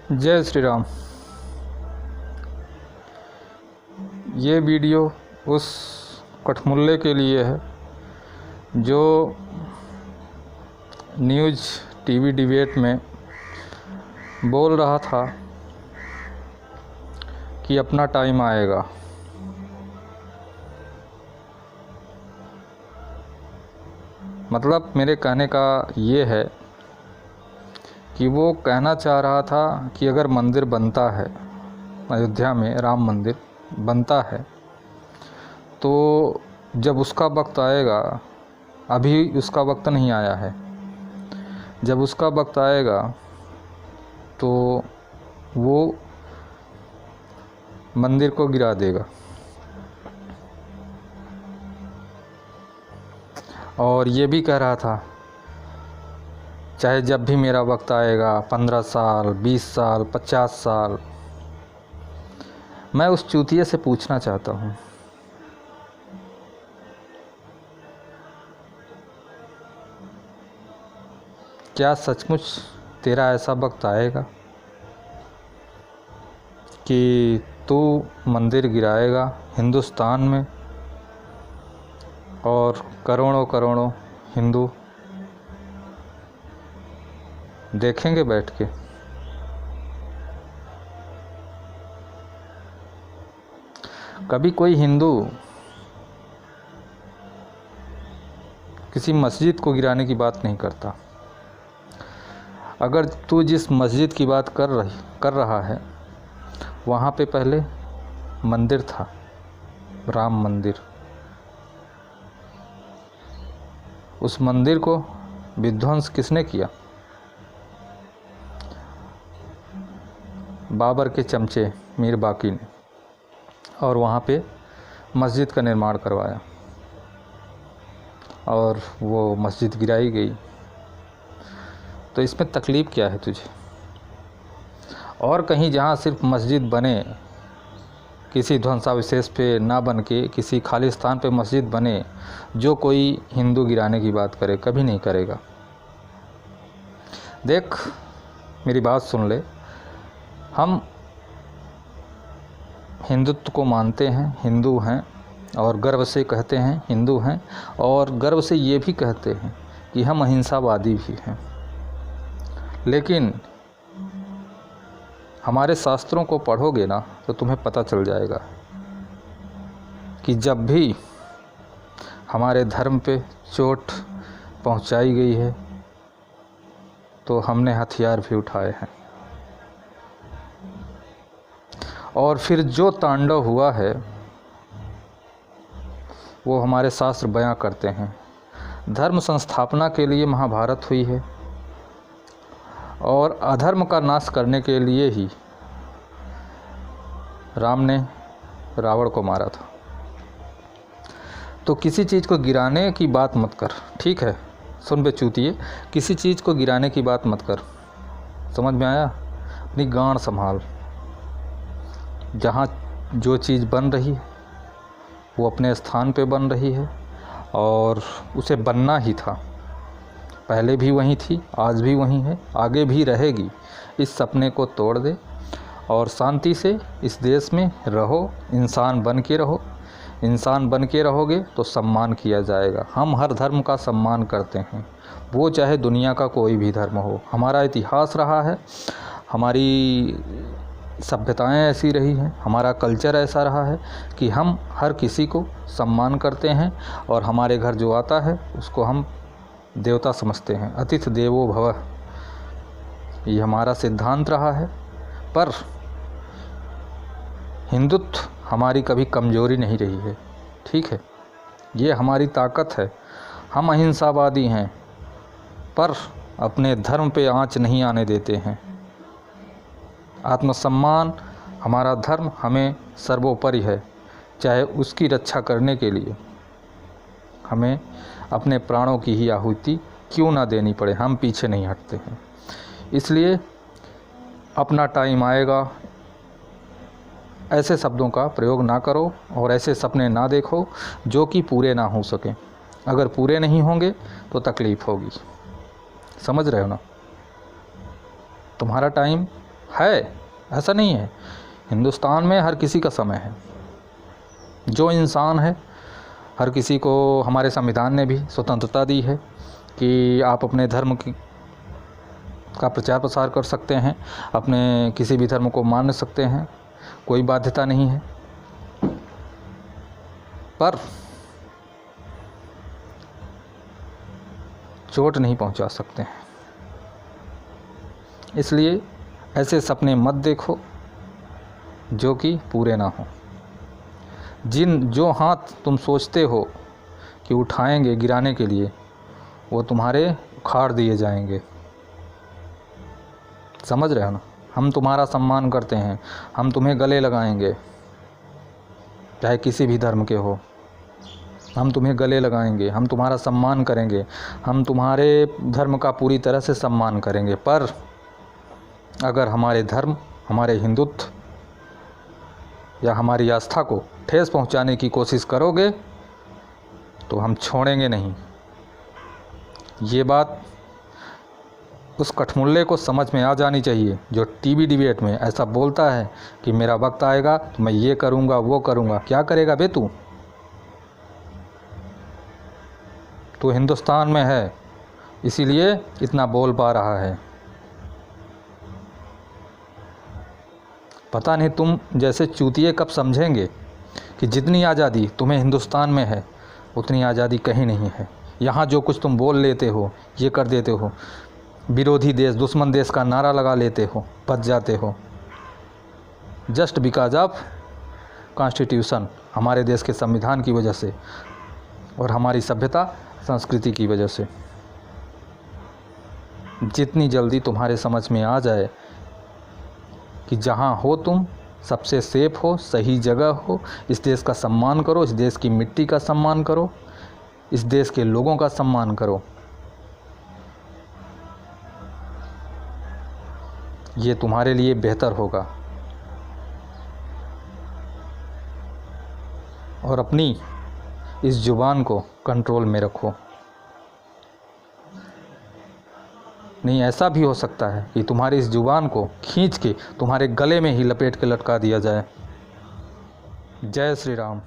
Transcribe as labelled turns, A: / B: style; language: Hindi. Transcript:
A: जय श्री राम। ये वीडियो उस कठमुल्ले के लिए है जो न्यूज़ टीवी डिबेट में बोल रहा था कि अपना टाइम आएगा। मतलब मेरे कहने का ये है कि वो कहना चाह रहा था कि अगर मंदिर बनता है, अयोध्या में राम मंदिर बनता है, तो जब उसका वक्त आएगा, अभी उसका वक्त नहीं आया है, जब उसका वक्त आएगा तो वो मंदिर को गिरा देगा। और ये भी कह रहा था चाहे जब भी मेरा वक्त आएगा, 15 साल, 20 साल, 50 साल। मैं उस चूतिए से पूछना चाहता हूँ, क्या सचमुच तेरा ऐसा वक्त आएगा कि तू मंदिर गिराएगा हिंदुस्तान में और करोड़ों करोड़ों हिंदू देखेंगे बैठ के? कभी कोई हिंदू किसी मस्जिद को गिराने की बात नहीं करता। अगर तू जिस मस्जिद की बात कर रहा है, वहाँ पे पहले मंदिर था, राम मंदिर। उस मंदिर को विध्वंस किसने किया? बाबर के चमचे मीर बाकी ने, और वहाँ पे मस्जिद का निर्माण करवाया और वो मस्जिद गिराई गई। तो इसमें तकलीफ़ क्या है तुझे? और कहीं जहाँ सिर्फ मस्जिद बने, किसी ध्वंसावशेष पे ना बन के किसी खाली स्थान पे मस्जिद बने, जो कोई हिंदू गिराने की बात करे, कभी नहीं करेगा। देख, मेरी बात सुन ले। हम हिंदुत्व को मानते हैं, हिंदू हैं, और गर्व से कहते हैं हिंदू हैं, और गर्व से ये भी कहते हैं कि हम अहिंसावादी भी हैं। लेकिन हमारे शास्त्रों को पढ़ोगे ना तो तुम्हें पता चल जाएगा कि जब भी हमारे धर्म पे चोट पहुंचाई गई है तो हमने हथियार भी उठाए हैं। और फिर जो तांडव हुआ है वो हमारे शास्त्र बयां करते हैं। धर्म संस्थापना के लिए महाभारत हुई है, और अधर्म का नाश करने के लिए ही राम ने रावण को मारा था। तो किसी चीज़ को गिराने की बात मत कर, ठीक है? सुन बे चूतिए, किसी चीज़ को गिराने की बात मत कर। समझ में आया? अपनी गांड संभाल। जहाँ जो चीज़ बन रही है वो अपने स्थान पे बन रही है, और उसे बनना ही था। पहले भी वहीं थी, आज भी वहीं है, आगे भी रहेगी। इस सपने को तोड़ दे और शांति से इस देश में रहो, इंसान बन के रहो। इंसान बन के रहोगे तो सम्मान किया जाएगा। हम हर धर्म का सम्मान करते हैं, वो चाहे दुनिया का कोई भी धर्म हो। हमारा इतिहास रहा है, हमारी सभ्यताएं ऐसी रही हैं, हमारा कल्चर ऐसा रहा है कि हम हर किसी को सम्मान करते हैं, और हमारे घर जो आता है उसको हम देवता समझते हैं। अतिथि देवो भव, ये हमारा सिद्धांत रहा है। पर हिंदुत्व हमारी कभी कमजोरी नहीं रही है, ठीक है? ये हमारी ताकत है। हम अहिंसावादी हैं, पर अपने धर्म पे आंच नहीं आने देते हैं। आत्मसम्मान, हमारा धर्म हमें सर्वोपरि है। चाहे उसकी रक्षा करने के लिए हमें अपने प्राणों की ही आहुति क्यों ना देनी पड़े, हम पीछे नहीं हटते हैं। इसलिए अपना टाइम आएगा, ऐसे शब्दों का प्रयोग ना करो और ऐसे सपने ना देखो जो कि पूरे ना हो सकें। अगर पूरे नहीं होंगे तो तकलीफ़ होगी। समझ रहे हो ना? तुम्हारा टाइम है, ऐसा नहीं है। हिंदुस्तान में हर किसी का समय है। जो इंसान है, हर किसी को हमारे संविधान ने भी स्वतंत्रता दी है कि आप अपने धर्म का प्रचार प्रसार कर सकते हैं, अपने किसी भी धर्म को मान सकते हैं, कोई बाध्यता नहीं है। पर चोट नहीं पहुंचा सकते हैं। इसलिए ऐसे सपने मत देखो जो कि पूरे ना हो। जो हाथ तुम सोचते हो कि उठाएंगे गिराने के लिए, वो तुम्हारे उखाड़ दिए जाएंगे। समझ रहे हो ना? हम तुम्हारा सम्मान करते हैं, हम तुम्हें गले लगाएंगे, चाहे किसी भी धर्म के हो। हम तुम्हें गले लगाएंगे, हम तुम्हारा सम्मान करेंगे, हम तुम्हारे धर्म का पूरी तरह से सम्मान करेंगे। पर अगर हमारे धर्म, हमारे हिंदुत्व या हमारी आस्था को ठेस पहुंचाने की कोशिश करोगे तो हम छोड़ेंगे नहीं। ये बात उस कठमुल्ले को समझ में आ जानी चाहिए जो टीवी डिबेट में ऐसा बोलता है कि मेरा वक्त आएगा तो मैं ये करूँगा, वो करूँगा। क्या करेगा बे तू? तू हिंदुस्तान में है, इसीलिए इतना बोल पा रहा है। पता नहीं तुम जैसे चूतिए कब समझेंगे कि जितनी आज़ादी तुम्हें हिंदुस्तान में है उतनी आज़ादी कहीं नहीं है। यहाँ जो कुछ तुम बोल लेते हो, ये कर देते हो, विरोधी देश, दुश्मन देश का नारा लगा लेते हो, बच जाते हो, जस्ट बिकॉज ऑफ कॉन्स्टिट्यूशन, हमारे देश के संविधान की वजह से और हमारी सभ्यता संस्कृति की वजह से। जितनी जल्दी तुम्हारे समझ में आ जाए कि जहाँ हो तुम सबसे सेफ हो, सही जगह हो, इस देश का सम्मान करो, इस देश की मिट्टी का सम्मान करो, इस देश के लोगों का सम्मान करो, ये तुम्हारे लिए बेहतर होगा। और अपनी इस जुबान को कंट्रोल में रखो। नहीं, ऐसा भी हो सकता है कि तुम्हारी इस जुबान को खींच के तुम्हारे गले में ही लपेट के लटका दिया जाए। जय श्री राम।